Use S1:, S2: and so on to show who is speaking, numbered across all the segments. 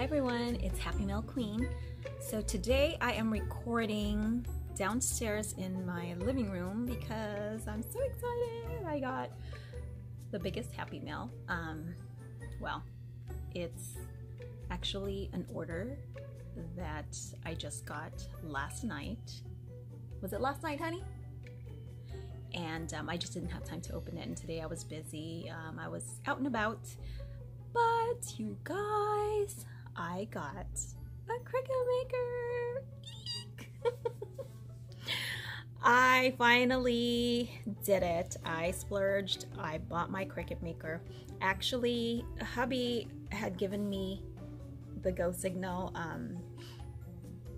S1: Hi everyone, it's Happy Mail Queen. So today I am recording downstairs in my living room because I'm so excited. I got the biggest Happy Mail. Well, it's actually an order that I just got last night. Was it last night, honey? And I just didn't have time to open it, and today I was busy. I was out and about, but you guys, I got a Cricut maker. I finally did it. I splurged. I bought my Cricut maker. Actually, hubby had given me the go signal.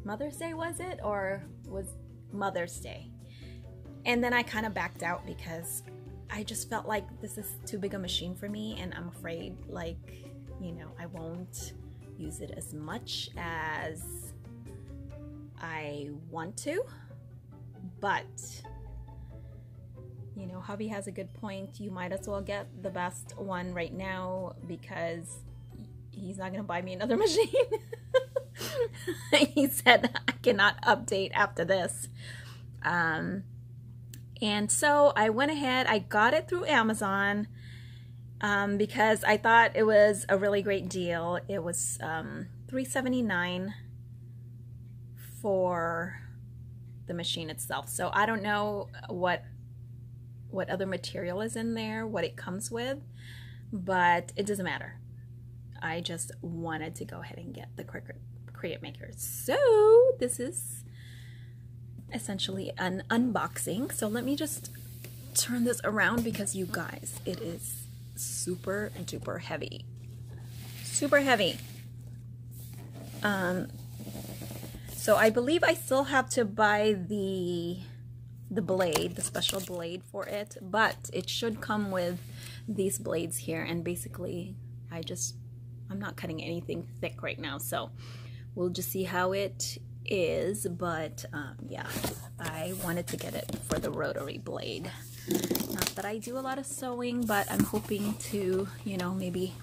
S1: Mother's Day, was it? Or was Mother's Day? And then I kind of backed out because I just felt like this is too big a machine for me, and I'm afraid, like, you know, I won't use it as much as I want to. But, you know, hubby has a good point. You might as well get the best one right now because he's not gonna buy me another machine. He said I cannot update after this. And so I went ahead, I got it through Amazon because I thought it was a really great deal. It was $3.79 for the machine itself. So I don't know what other material is in there, what it comes with, but it doesn't matter. I just wanted to go ahead and get the Cricut maker. So this is essentially an unboxing. So let me just turn this around because you guys, it is super duper heavy. Super heavy. So I believe I still have to buy the blade, the special blade for it, but it should come with these blades here, and basically I'm not cutting anything thick right now, so we'll just see how it is. But yeah, I wanted to get it for the rotary blade. Not that I do a lot of sewing, but I'm hoping to, you know, maybe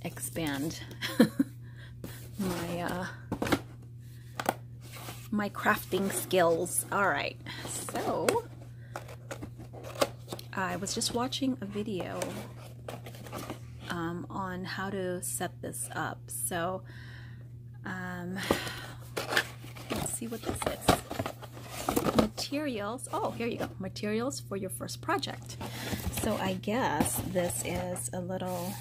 S1: expand my crafting skills. All right, so I was just watching a video on how to set this up. So let's see what this is. Materials. Oh, here you go. Materials for your first project. So I guess this is a little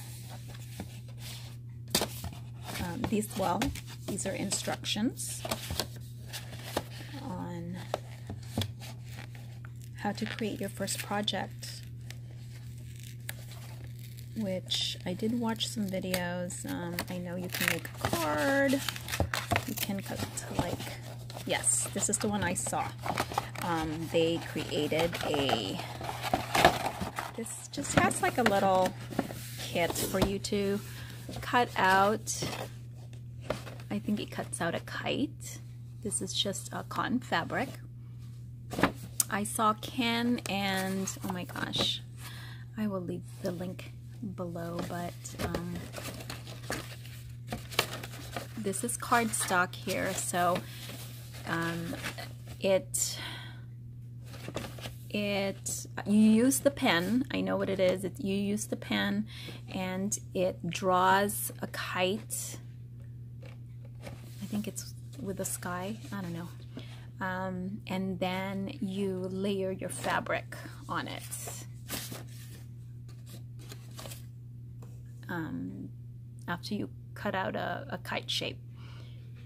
S1: these are instructions on how to create your first project, which I did watch some videos. I know you can make a card, you can cut like, yes, this is the one I saw. They created this just has like a little kit for you to cut out. I think it cuts out a kite. This is just a cotton fabric. I saw Ken and, oh my gosh, I will leave the link below, but this is cardstock here. So you use the pen. I know what it is. You use the pen and it draws a kite. I think it's with the sky. I don't know. And then you layer your fabric on it. After you cut out a kite shape,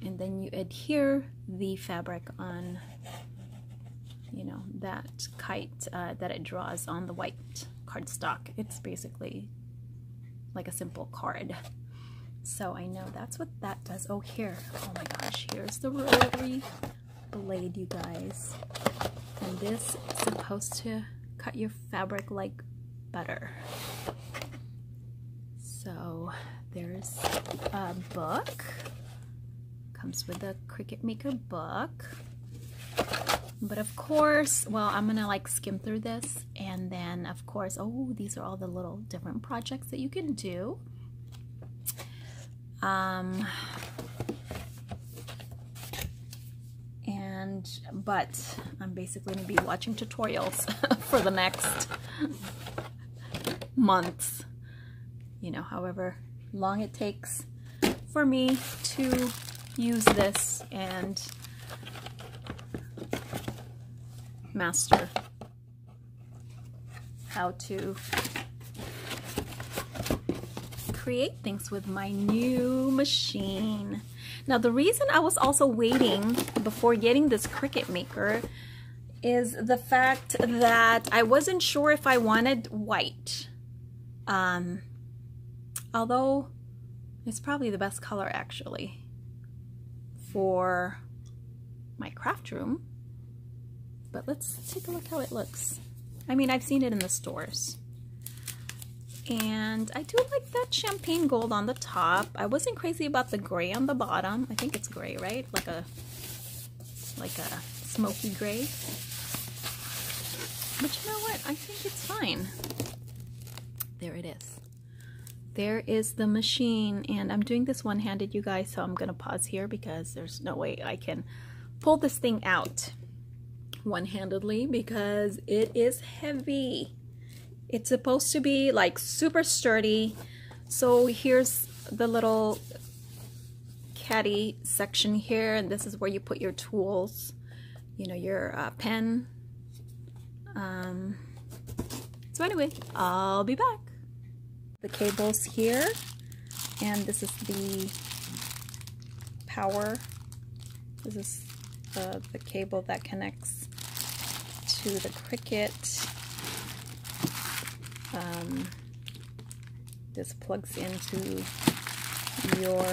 S1: and then you adhere the fabric on, you know, that kite that it draws on the white cardstock. It's basically like a simple card. So I know that's what that does. Oh, here, oh my gosh, here's the rotary blade, you guys. And this is supposed to cut your fabric like butter. So there's a book. Comes with a Cricut maker book. But of course, well, I'm gonna like skim through this, and then of course, oh, these are all the little different projects that you can do. But I'm basically going to be watching tutorials for the next months, you know, however long it takes for me to use this and master how to create things with my new machine. Now, the reason I was also waiting before getting this Cricut maker is the fact that I wasn't sure if I wanted white. Although it's probably the best color actually for my craft room. But let's take a look how it looks. I mean, I've seen it in the stores. And I do like that champagne gold on the top. I wasn't crazy about the gray on the bottom. I think it's gray, right? Like a smoky gray. But you know what? I think it's fine. There it is. There is the machine. And I'm doing this one-handed, you guys, so I'm gonna pause here because there's no way I can pull this thing out one-handedly because it is heavy. It's supposed to be like super sturdy. So here's the little caddy section here, and this is where you put your tools, you know, your pen. So anyway, I'll be back. The cable's here, and this is the power. This is the cable that connects to the Cricut. This plugs into your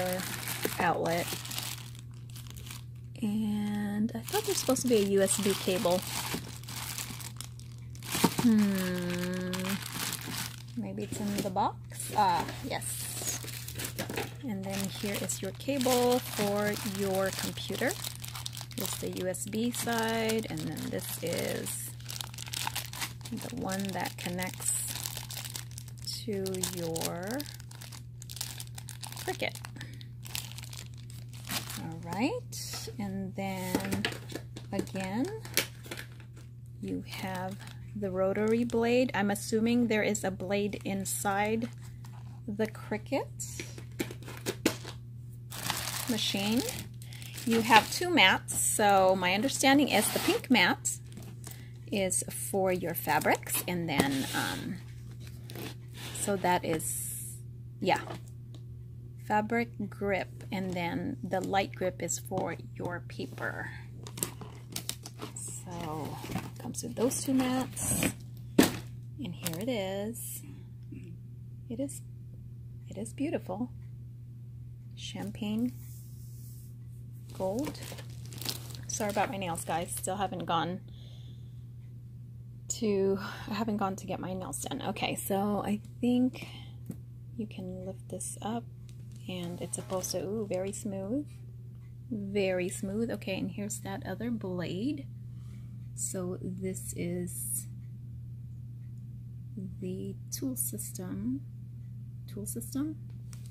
S1: outlet, and I thought there's supposed to be a USB cable. Maybe it's in the box. Yes. And then here is your cable for your computer. This is the USB side, and then this is the one that connects to your Cricut. All right, and then again you have the rotary blade. I'm assuming there is a blade inside the Cricut machine. You have two mats, so my understanding is the pink mat is for your fabrics, and then so that is, yeah, fabric grip, and then the light grip is for your paper. So it comes with those two mats, and here it is. It is beautiful. Champagne gold. Sorry about my nails, guys. Still haven't gone to get my nails done. Okay, so I think you can lift this up, and it's supposed to, ooh, very smooth. Very smooth. Okay, and here's that other blade. So this is the tool system,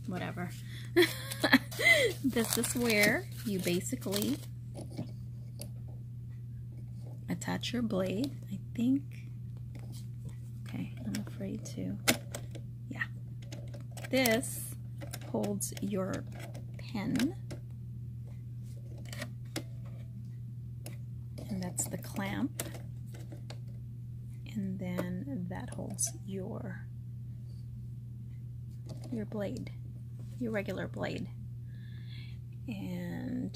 S1: whatever. This is where you basically attach your blade, I think. Okay, I'm afraid to. Yeah. This holds your pen. And that's the clamp. And then that holds your blade, your regular blade. And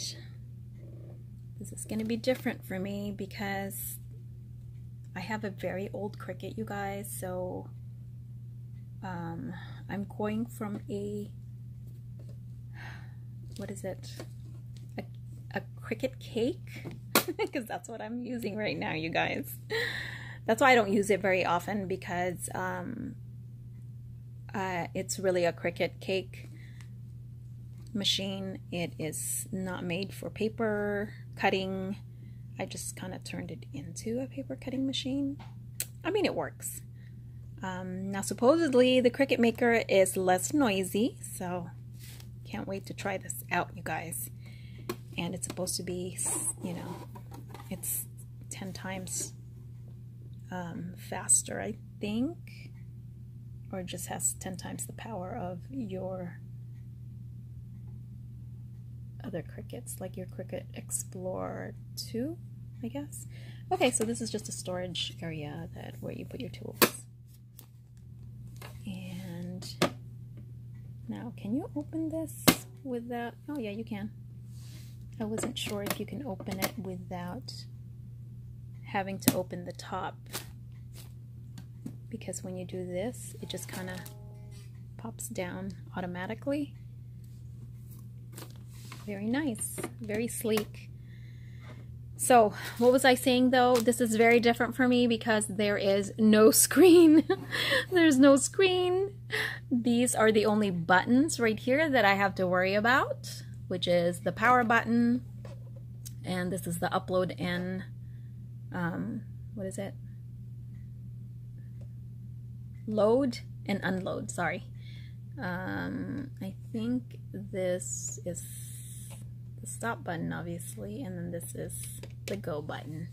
S1: this is going to be different for me because I have a very old Cricut, you guys, so I'm going from a, what is it, a Cricut cake, because that's what I'm using right now, you guys. That's why I don't use it very often, because it's really a Cricut cake machine. It is not made for paper cutting. I just kind of turned it into a paper cutting machine. I mean, it works. Now supposedly the Cricut maker is less noisy, so can't wait to try this out, you guys. And it's supposed to be, you know, it's 10 times faster, I think, or it just has 10 times the power of your other Cricuts, like your Cricut Explorer 2, I guess. Okay, so this is just a storage area where you put your tools. And now, can you open this without? Oh yeah, you can. I wasn't sure if you can open it without having to open the top, because when you do this, it just kind of pops down automatically. Very nice, very sleek. So what was I saying though? This is very different for me because there is no screen. There's no screen. These are the only buttons right here that I have to worry about, which is the power button, and this is the upload and what is it? Load and unload, sorry. I think this is the stop button, obviously, and then this is the go button.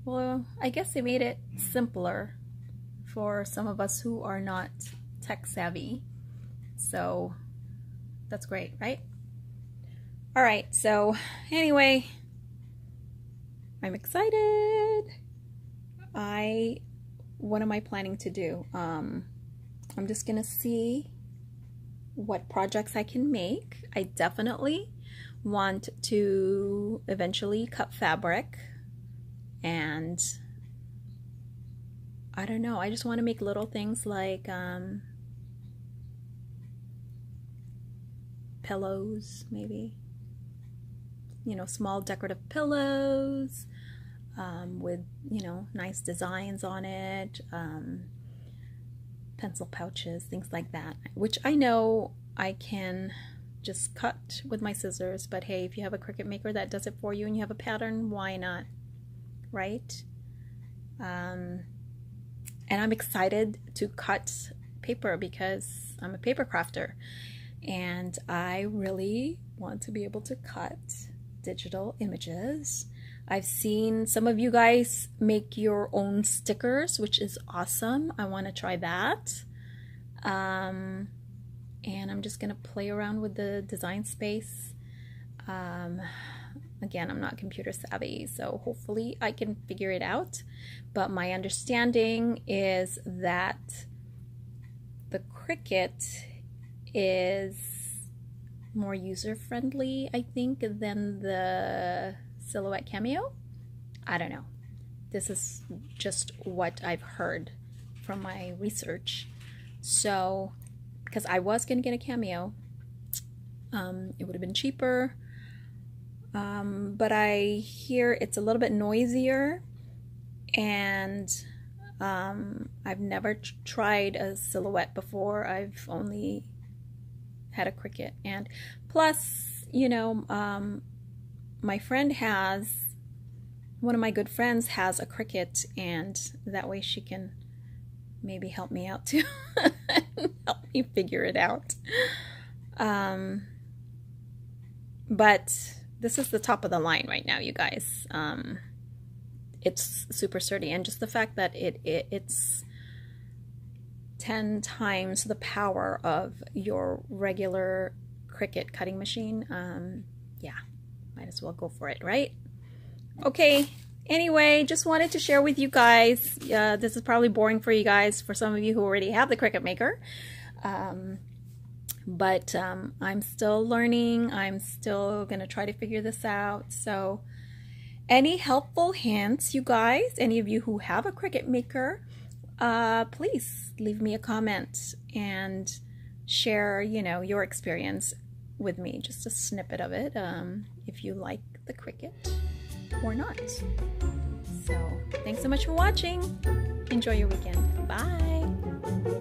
S1: Well, I guess they made it simpler for some of us who are not tech savvy, so that's great, right? All right, so anyway, I'm excited. What am I planning to do? I'm just gonna see what projects I can make. I definitely want to eventually cut fabric, and I don't know, I just want to make little things like pillows, maybe, you know, small decorative pillows with, you know, nice designs on it, pencil pouches, things like that, which I know I can just cut with my scissors, but hey, if you have a Cricut maker that does it for you and you have a pattern, why not, right? And I'm excited to cut paper because I'm a paper crafter, and I really want to be able to cut digital images. I've seen some of you guys make your own stickers, which is awesome. I want to try that. And I'm just going to play around with the design space. Again, I'm not computer savvy, so hopefully I can figure it out. But my understanding is that the Cricut is more user-friendly, I think, than the Silhouette Cameo. I don't know. This is just what I've heard from my research. So, because I was going to get a Cameo, it would have been cheaper, but I hear it's a little bit noisier, and I've never tried a Silhouette before. I've only had a Cricut, and plus, you know, one of my good friends has a Cricut, and that way she can maybe help me out too. Help me figure it out. But this is the top of the line right now, you guys. It's super sturdy, and just the fact that it's 10 times the power of your regular Cricut cutting machine, yeah, might as well go for it, right? Okay, anyway, just wanted to share with you guys. This is probably boring for you guys, for some of you who already have the Cricut Maker. But I'm still learning. I'm still going to try to figure this out. So any helpful hints, you guys, any of you who have a Cricut Maker, please leave me a comment and share, you know, your experience with me. Just a snippet of it, if you like the Cricut or not. So thanks so much for watching. Enjoy your weekend. Bye.